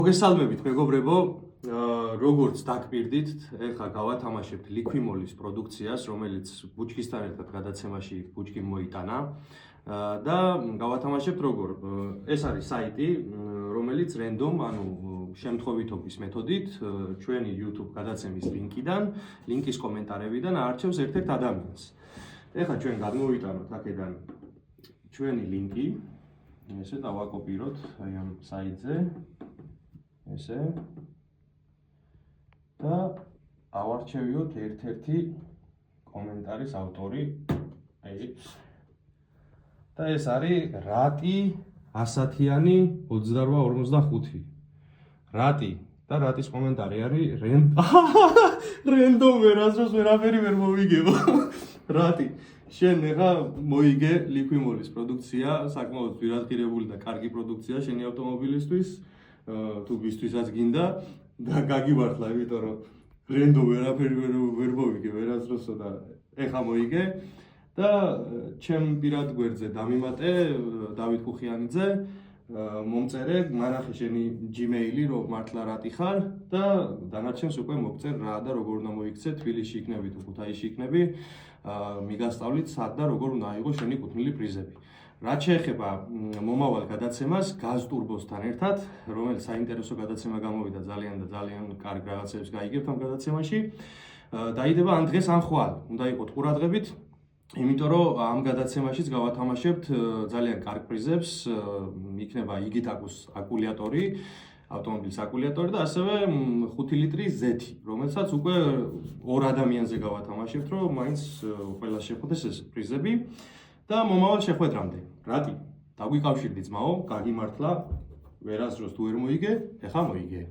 მოგესალმებით მეგობრებო, როგორც დაგპირდით, ეხლა გავათამაშებთ ლიქვიმოლის პროდუქციას, რომელიც ბუჩქისთან ერთად გადაცემაში ბუჩქი მოიტანა და გავათამაშებთ როგორ. ეს არის საიტი, რომელიც random, ანუ შემთხვევითობის მეთოდით ჩვენი YouTube გადაცემის ლინკის კომენტარებიდან აარჩევს ერთ-ერთ ადამიანს. ეხლა ჩვენ გადმოვიტანოთ აქედან ჩვენი ლინკი, ესე დავაკოპიროთ აი ამ საიტზე. ესე და ავარჩევიოთ ერთ-ერთი კომენტარის ავტორი. და ეს არის რატი ასათიანი 28-45. რატი და რატის კომენტარი არის random ვერასდროს ვერაფერი ვერ მოვიგებო. რატი შენ ეხა მოიგე ლიქვიმოლის პროდუქცია, საკმაოდ ძვირადღირებული და კარგი პროდუქცია შენი ავტომობილისთვის. თუ ვისთვისაც გინდა და გაგიმართლა, იმიტომ რომ random ვერაფერი ვერ მოვიგე ვერასდროსო და ეხა მოიგე და ჩემ პირად გვერდზე დამიმატე დავით კუხიანიძე, მომწერე, მარახე შენი Gmail-ი, რომ მართლა რატი ხარ და დანარჩენს უკვე მოგწერ რა და როგორ უნდა მოიქცე, თბილისში იქნები თუ ქუთაისში იქნები, მიგასწავლით სად და როგორ უნდა აიღო შენი კუთვნილი პრიზები. რაც შეეხება მომავალ გადაცემას გაზ ტურბოსთან ერთად, რომელიც საინტერესო გადაცემა გამოვიდა ძალიან და ძალიან კარგ რაღაცებს გაიგებთ ამ გადაცემაში. დაიდება ან დღეს ან ხვალ, უნდა იყოთ ყურადღებით, იმიტომ რომ ამ გადაცემაშიც გავათამაშებთ ძალიან კარგ პრიზებს, იქნება იგიტაკუს აკუმულატორი, ავტომობილის აკუმულატორი და ასევე 5 ლიტრის ზეთი, რომელსაც უკვე 2 ადამიანზე გავათამაშებთ, რომ მაინც ყველა შეხვდეს ეს პრიზები. და მომავალ შეხვედრამდე. რატი? დაგვიკავშირდი ძმაო, გაგიმართლა, ვერასდროს თუ ვერ მოიგე, ეხა მოიგე.